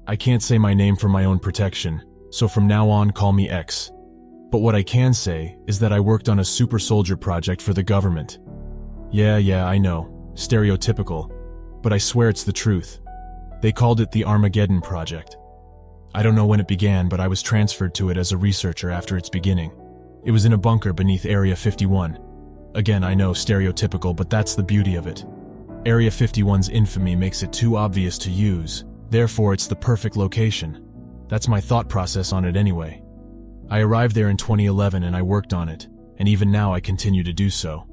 I can't say my name for my own protection, so from now on call me X. But what I can say is that I worked on a super soldier project for the government. Yeah, I know, stereotypical, but I swear it's the truth. They called it the Armageddon Project. I don't know when it began, but I was transferred to it as a researcher after its beginning. It was in a bunker beneath Area 51. Again, I know, stereotypical, but that's the beauty of it. Area 51's infamy makes it too obvious to use, therefore it's the perfect location. That's my thought process on it anyway. I arrived there in 2011 and I worked on it, and even now I continue to do so.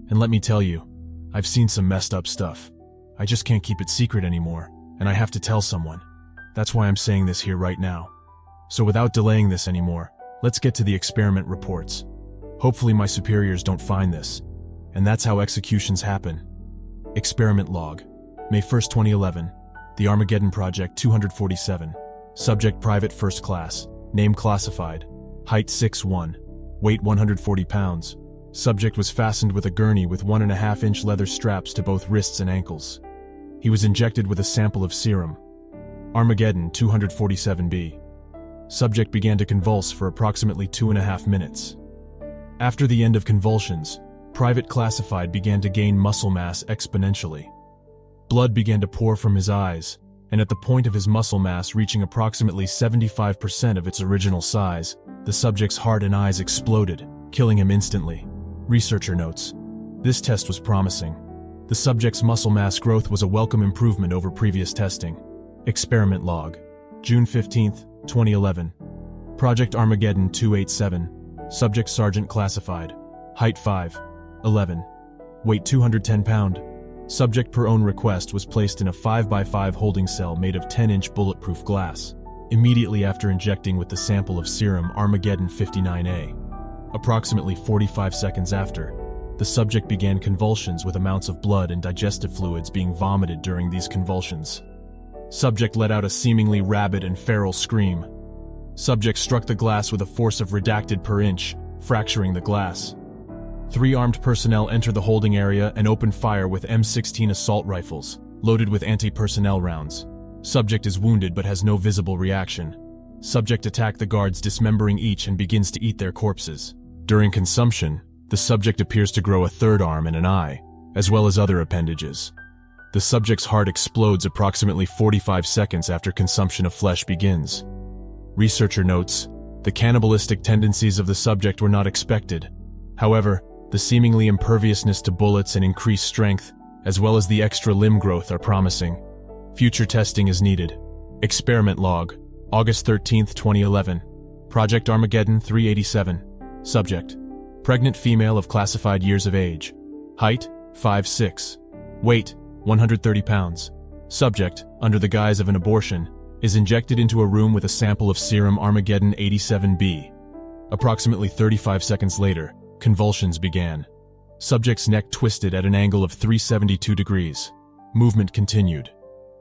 And let me tell you, I've seen some messed up stuff. I just can't keep it secret anymore, and I have to tell someone. That's why I'm saying this here right now. So without delaying this anymore, let's get to the experiment reports. Hopefully my superiors don't find this. And that's how executions happen. Experiment log. May 1st, 2011. The Armageddon Project 247. Subject private first class. Name classified. Height 6'1". Weight 140 pounds. Subject was fastened with a gurney with 1.5-inch leather straps to both wrists and ankles. He was injected with a sample of serum. Armageddon 247B. Subject began to convulse for approximately 2.5 minutes. After the end of convulsions, Private Classified began to gain muscle mass exponentially. Blood began to pour from his eyes, and at the point of his muscle mass reaching approximately 75% of its original size, the subject's heart and eyes exploded, killing him instantly. Researcher notes, this test was promising. The subject's muscle mass growth was a welcome improvement over previous testing. Experiment log. June 15, 2011. Project Armageddon 287. Subject Sergeant Classified. Height 5'11". Weight 210 pound. Subject per own request was placed in a 5x5 holding cell made of 10-inch bulletproof glass, immediately after injecting with the sample of serum Armageddon 59A. Approximately 45 seconds after, the subject began convulsions with amounts of blood and digestive fluids being vomited during these convulsions. Subject let out a seemingly rabid and feral scream. Subject struck the glass with a force of redacted per inch, fracturing the glass. 3 armed personnel enter the holding area and open fire with M16 assault rifles, loaded with anti-personnel rounds. Subject is wounded but has no visible reaction. Subject attack the guards, dismembering each, and begins to eat their corpses. During consumption, the subject appears to grow a third arm and an eye, as well as other appendages. The subject's heart explodes approximately 45 seconds after consumption of flesh begins. Researcher notes, the cannibalistic tendencies of the subject were not expected. However, the seemingly imperviousness to bullets and increased strength, as well as the extra limb growth, are promising. Future testing is needed. Experiment log. August 13, 2011. Project Armageddon 387. Subject. Pregnant female of classified years of age. Height, 5'6". Weight, 130 pounds. Subject, under the guise of an abortion, is injected into a room with a sample of serum Armageddon 87B. Approximately 35 seconds later, convulsions began. Subject's neck twisted at an angle of 372 degrees. Movement continued.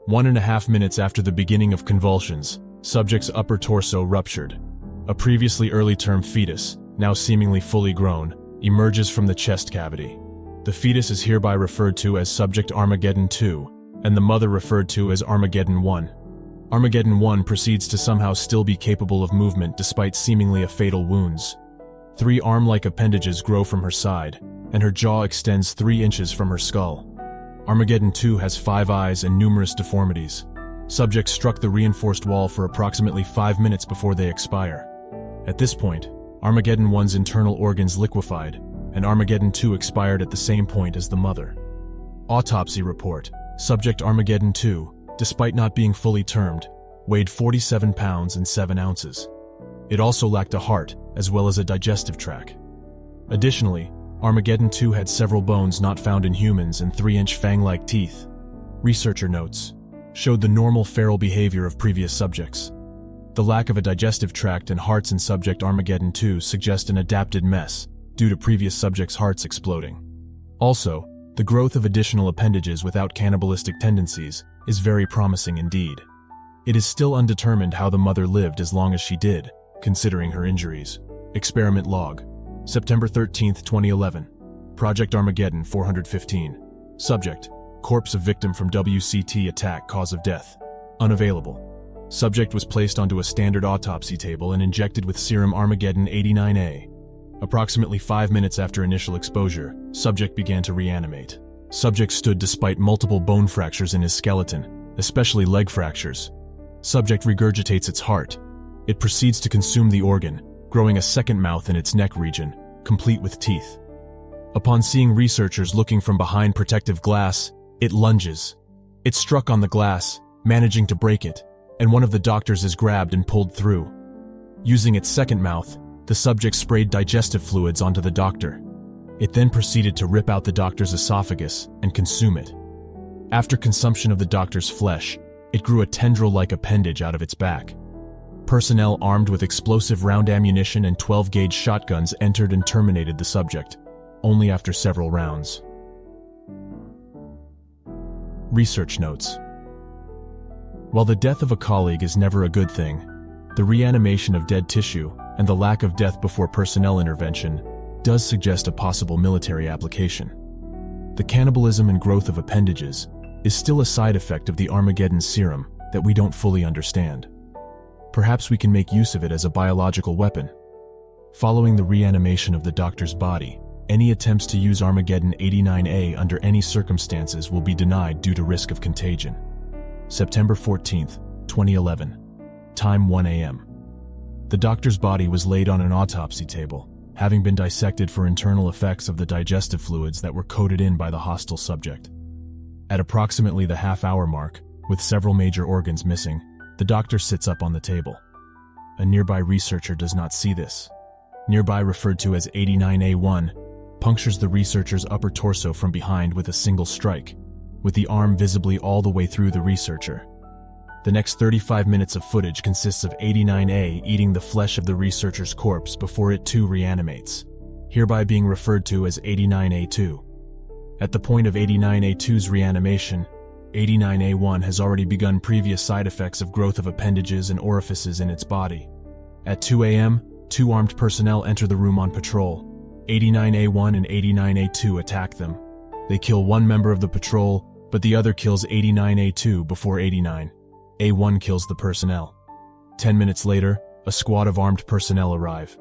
1.5 minutes after the beginning of convulsions, subject's upper torso ruptured. A previously early-term fetus, now seemingly fully grown, emerges from the chest cavity. The fetus is hereby referred to as Subject Armageddon 2, and the mother referred to as Armageddon 1. Armageddon 1 proceeds to somehow still be capable of movement despite seemingly fatal wounds. 3 arm-like appendages grow from her side, and her jaw extends 3 inches from her skull. Armageddon 2 has 5 eyes and numerous deformities. Subject struck the reinforced wall for approximately 5 minutes before they expire. At this point, Armageddon 1's internal organs liquefied, and Armageddon 2 expired at the same point as the mother. Autopsy report. Subject Armageddon 2, despite not being fully termed, weighed 47 pounds and 7 ounces. It also lacked a heart, as well as a digestive tract. Additionally, Armageddon 2 had several bones not found in humans and 3-inch fang-like teeth. Researcher notes, showed the normal feral behavior of previous subjects. The lack of a digestive tract and hearts in Subject Armageddon 2 suggest an adapted mess, due to previous subjects' hearts exploding. Also, the growth of additional appendages without cannibalistic tendencies is very promising indeed. It is still undetermined how the mother lived as long as she did, considering her injuries. Experiment log. September 13, 2011. Project Armageddon 415. Subject. Corpse of victim from WCT attack, cause of death. Unavailable. Subject was placed onto a standard autopsy table and injected with serum Armageddon 89A. Approximately 5 minutes after initial exposure, subject began to reanimate. Subject stood despite multiple bone fractures in his skeleton, especially leg fractures. Subject regurgitates its heart. It proceeds to consume the organ, growing a second mouth in its neck region, complete with teeth. Upon seeing researchers looking from behind protective glass, it lunges. It struck on the glass, managing to break it, and one of the doctors is grabbed and pulled through. Using its second mouth, the subject sprayed digestive fluids onto the doctor. It then proceeded to rip out the doctor's esophagus and consume it. After consumption of the doctor's flesh, it grew a tendril-like appendage out of its back. Personnel armed with explosive round ammunition and 12-gauge shotguns entered and terminated the subject, only after several rounds. Research notes. While the death of a colleague is never a good thing, the reanimation of dead tissue and the lack of death before personnel intervention does suggest a possible military application. The cannibalism and growth of appendages is still a side effect of the Armageddon serum that we don't fully understand. Perhaps we can make use of it as a biological weapon. Following the reanimation of the doctor's body, any attempts to use Armageddon 89A under any circumstances will be denied due to risk of contagion. September 14, 2011. Time 1 a.m. The doctor's body was laid on an autopsy table, having been dissected for internal effects of the digestive fluids that were coded in by the hostile subject. At approximately the half-hour mark, with several major organs missing, the doctor sits up on the table. A nearby researcher does not see this. Nearby, referred to as 89A1, punctures the researcher's upper torso from behind with a single strike, with the arm visibly all the way through the researcher. The next 35 minutes of footage consists of 89A eating the flesh of the researcher's corpse before it too reanimates, hereby being referred to as 89A2. At the point of 89A2's reanimation, 89A1 has already begun previous side effects of growth of appendages and orifices in its body. At 2 a.m., 2 armed personnel enter the room on patrol. 89A1 and 89A2 attack them. They kill one member of the patrol, but the other kills 89A2 before 89A1 kills the personnel. 10 minutes later, a squad of armed personnel arrive.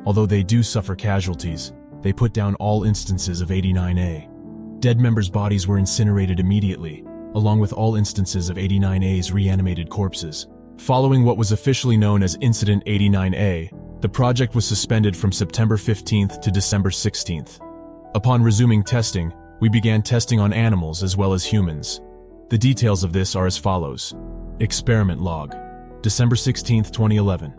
Although they do suffer casualties, they put down all instances of 89A. Dead members' bodies were incinerated immediately, along with all instances of 89A's reanimated corpses. Following what was officially known as Incident 89A, the project was suspended from September 15th to December 16th. Upon resuming testing, we began testing on animals as well as humans. The details of this are as follows. Experiment log. December 16, 2011.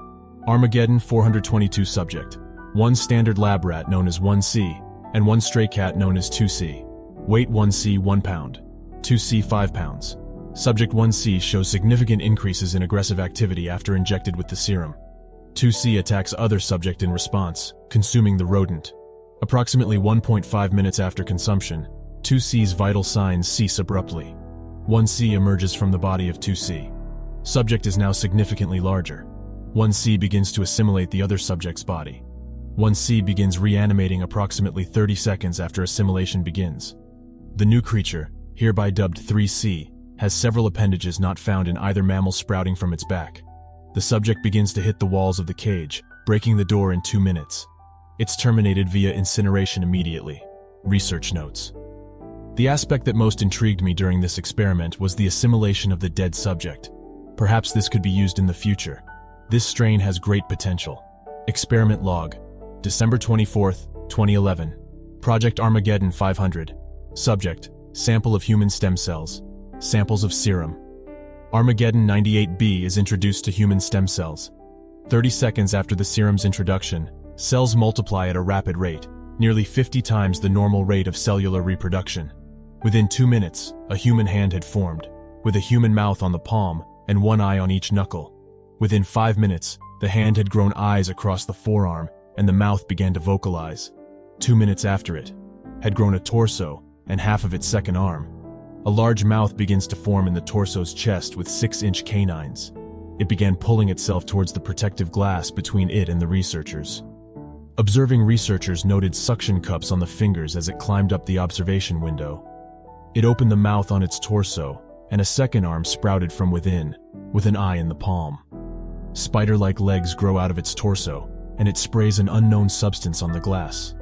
Armageddon 422 subject. 1 standard lab rat known as 1C, and 1 stray cat known as 2C. Weight 1C 1 pound. 2C 5 pounds. Subject 1C shows significant increases in aggressive activity after injected with the serum. 2C attacks other subject in response, consuming the rodent. Approximately 1.5 minutes after consumption, 2C's vital signs cease abruptly. 1C emerges from the body of 2C. Subject is now significantly larger. 1C begins to assimilate the other subject's body. 1C begins reanimating approximately 30 seconds after assimilation begins. The new creature, hereby dubbed 3C, has several appendages not found in either mammal sprouting from its back. The subject begins to hit the walls of the cage, breaking the door in 2 minutes. It's terminated via incineration immediately. Research notes. The aspect that most intrigued me during this experiment was the assimilation of the dead subject. Perhaps this could be used in the future. This strain has great potential. Experiment log. December 24th, 2011. Project Armageddon 500. Subject, sample of human stem cells. Samples of serum. Armageddon 98B is introduced to human stem cells. 30 seconds after the serum's introduction, cells multiply at a rapid rate, nearly 50 times the normal rate of cellular reproduction. Within 2 minutes, a human hand had formed, with a human mouth on the palm and 1 eye on each knuckle. Within 5 minutes, the hand had grown eyes across the forearm and the mouth began to vocalize. 2 minutes after it, had grown a torso and half of its second arm. A large mouth begins to form in the torso's chest with 6-inch canines. It began pulling itself towards the protective glass between it and the researchers. Observing researchers noted suction cups on the fingers as it climbed up the observation window. It opened the mouth on its torso, and a second arm sprouted from within, with an eye in the palm. Spider-like legs grow out of its torso, and it sprays an unknown substance on the glass.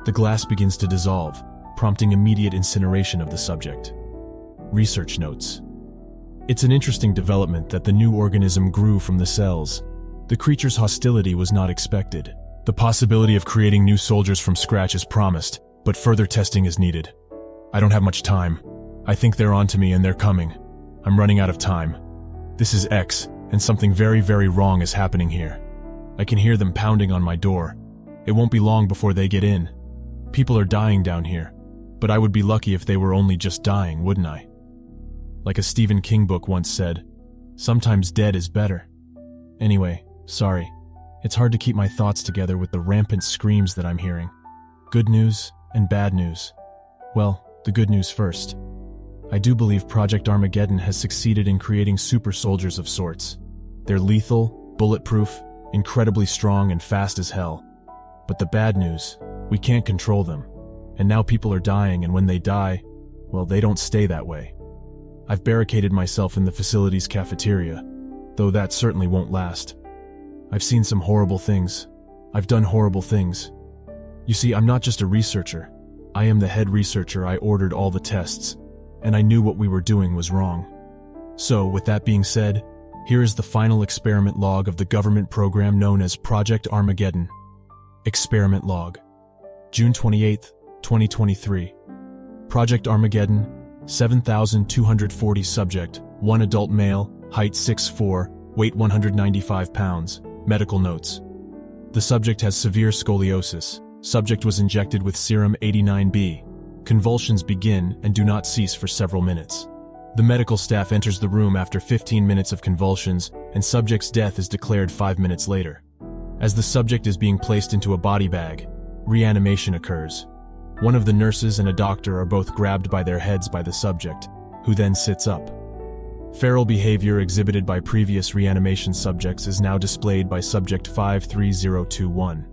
The glass begins to dissolve, prompting immediate incineration of the subject. Research notes. It's an interesting development that the new organism grew from the cells. The creature's hostility was not expected. The possibility of creating new soldiers from scratch is promised, but further testing is needed. I don't have much time. I think they're on to me and they're coming. I'm running out of time. This is X, and something very, very wrong is happening here. I can hear them pounding on my door. It won't be long before they get in. People are dying down here, but I would be lucky if they were only just dying, wouldn't I? Like a Stephen King book once said, sometimes dead is better. Anyway, sorry. It's hard to keep my thoughts together with the rampant screams that I'm hearing. Good news and bad news. Well, the good news first. I do believe Project Armageddon has succeeded in creating super soldiers of sorts. They're lethal, bulletproof, incredibly strong and fast as hell. But the bad news, we can't control them. And now people are dying, and when they die, well, they don't stay that way. I've barricaded myself in the facility's cafeteria, though that certainly won't last. I've seen some horrible things. I've done horrible things. You see, I'm not just a researcher. I am the head researcher. I ordered all the tests, and I knew what we were doing was wrong. So, with that being said, here is the final experiment log of the government program known as Project Armageddon. Experiment log. June 28, 2023. Project Armageddon, 7,240 subject, 1 adult male, height 6'4", weight 195 pounds. Medical notes. The subject has severe scoliosis. Subject was injected with serum 89B. Convulsions begin and do not cease for several minutes. The medical staff enters the room after 15 minutes of convulsions, and subject's death is declared 5 minutes later. As the subject is being placed into a body bag, reanimation occurs. One of the nurses and a doctor are both grabbed by their heads by the subject, who then sits up. Feral behavior exhibited by previous reanimation subjects is now displayed by subject 53021.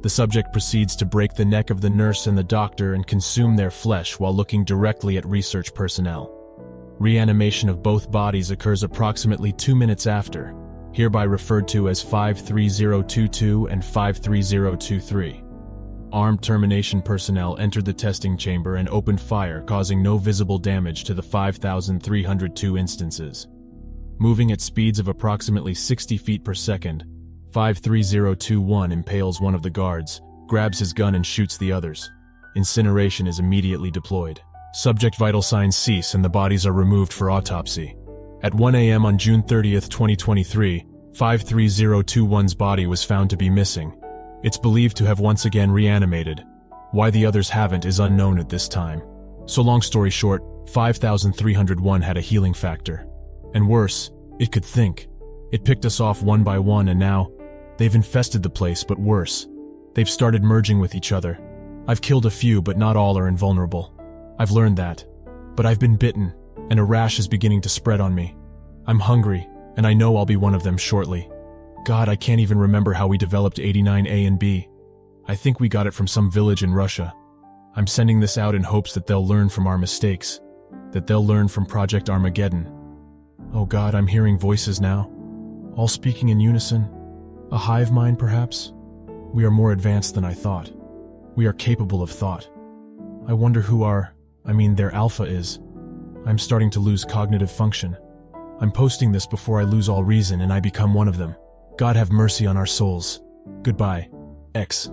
The subject proceeds to break the neck of the nurse and the doctor and consume their flesh while looking directly at research personnel. Reanimation of both bodies occurs approximately 2 minutes after, hereby referred to as 53022 and 53023. Armed termination personnel entered the testing chamber and opened fire, causing no visible damage to the 5,302 instances. Moving at speeds of approximately 60 feet per second, 53021 impales one of the guards, grabs his gun and shoots the others. Incineration is immediately deployed. Subject vital signs cease and the bodies are removed for autopsy. At 1 a.m. on June 30, 2023, 53021's body was found to be missing. It's believed to have once again reanimated. Why the others haven't is unknown at this time. So long story short, 5,301 had a healing factor. And worse, it could think. It picked us off one by one and now, they've infested the place, but worse. They've started merging with each other. I've killed a few, but not all are invulnerable. I've learned that. But I've been bitten, and a rash is beginning to spread on me. I'm hungry, and I know I'll be one of them shortly. God, I can't even remember how we developed 89A and B. I think we got it from some village in Russia. I'm sending this out in hopes that they'll learn from our mistakes, that they'll learn from Project Armageddon. Oh God, I'm hearing voices now, all speaking in unison. A hive mind, perhaps? We are more advanced than I thought. We are capable of thought. I wonder who their alpha is. I'm starting to lose cognitive function. I'm posting this before I lose all reason and I become one of them. God have mercy on our souls. Goodbye, X.